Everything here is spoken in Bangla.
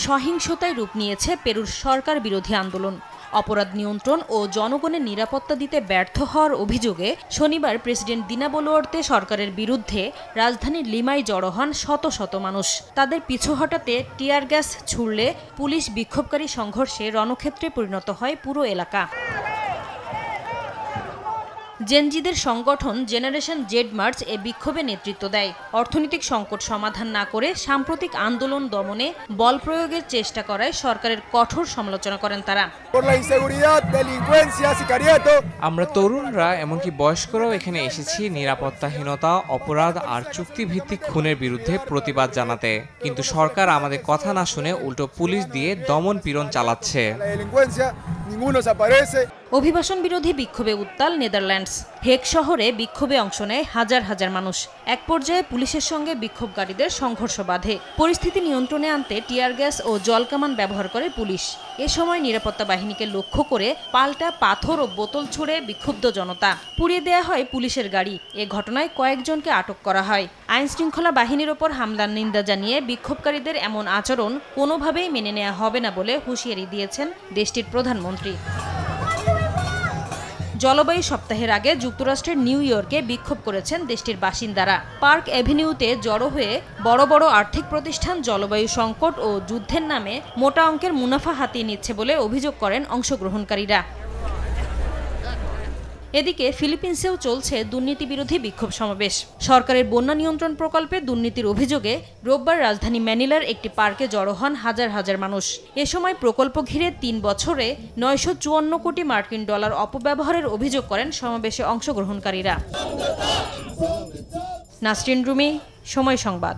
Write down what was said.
সহিংসতায় রূপ নিয়েছে পেরুর সরকার বিরোধী আন্দোলন। অপরাধ নিয়ন্ত্রণ ও জনগণের নিরাপত্তা দিতে ব্যর্থ হওয়ার অভিযোগে শনিবার প্রেসিডেন্ট দিনা বলুয়ার্তে সরকারের বিরুদ্ধে রাজধানীর লিমায় জড়ো হন শত শত মানুষ। তাদের পিছু হটাতে টিয়ার গ্যাস ছুড়লে পুলিশ বিক্ষোভকারী সংঘর্ষে রণক্ষেত্রে পরিণত হয় পুরো এলাকা। জেনজিদের সংগঠন জেনারেশন জেড মার্চ এ বিক্ষোভে নেতৃত্ব দেয়। অর্থনৈতিক সংকট সমাধান না করে সাম্প্রতিক আন্দোলন দমনে বল প্রয়োগের চেষ্টা করায় সরকারের কঠোর সমালোচনা করেন তারা। আমরা তরুণরা এমনকি বয়স্করাও এখানে এসেছি নিরাপত্তাহীনতা, অপরাধ আর চুক্তিভিত্তিক খুনের বিরুদ্ধে প্রতিবাদ জানাতে, কিন্তু সরকার আমাদের কথা না শুনে উল্টো পুলিশ দিয়ে দমন পীড়ন চালাচ্ছে। অভিবাসন বিরোধী বিক্ষোভে উত্তাল নেদারল্যান্ডস। হেগ শহরে বিক্ষোভে অংশ নেয় হাজার হাজার মানুষ। এক পর্যায়ে পুলিশের সঙ্গে বিক্ষোভকারীদের সংঘর্ষ বাধে। পরিস্থিতি নিয়ন্ত্রণে আনতে টিয়ার গ্যাস ও জলকামান ব্যবহার করে পুলিশ। এ সময় নিরাপত্তা বাহিনীকে লক্ষ্য করে পাল্টা পাথর ও বোতল ছুড়ে বিক্ষুব্ধ জনতা। পুড়িয়ে দেয়া হয় পুলিশের গাড়ি। এ ঘটনায় কয়েকজনকে আটক করা হয়। আইনশৃঙ্খলা বাহিনীর ওপর হামলার নিন্দা জানিয়ে বিক্ষোভকারীদের এমন আচরণ কোনোভাবেই মেনে নেওয়া হবে না বলে হুঁশিয়ারি দিয়েছেন দেশটির প্রধানমন্ত্রী। জলবায়ু সপ্তাহের আগে যুক্তরাষ্ট্রের নিউ ইয়র্কে বিক্ষোভ করেছেন দেশটির বাসিন্দারা। পার্ক অ্যাভিনিউতে জড়ো হয়ে বড় বড় আর্থিক প্রতিষ্ঠান জলবায়ু সংকট ও যুদ্ধের নামে মোটা অঙ্কের মুনাফা হাতিয়ে নিচ্ছে বলে অভিযোগ করেন অংশগ্রহণকারীরা। এদিকে ফিলিপিন্সেও চলছে দুর্নীতি বিরোধী বিক্ষোভ সমাবেশ। সরকারের বন্যা নিয়ন্ত্রণ প্রকল্পে দুর্নীতির অভিযোগে রোববার রাজধানী ম্যানিলার একটি পার্কে জড়ো হন হাজার হাজার মানুষ। এ সময় প্রকল্প ঘিরে ৩ বছরে ৯৫৪ কোটি মার্কিন ডলার অপব্যবহারের অভিযোগ করেন সমাবেশে অংশগ্রহণকারীরা। নাসরিন রুমি, সময় সংবাদ।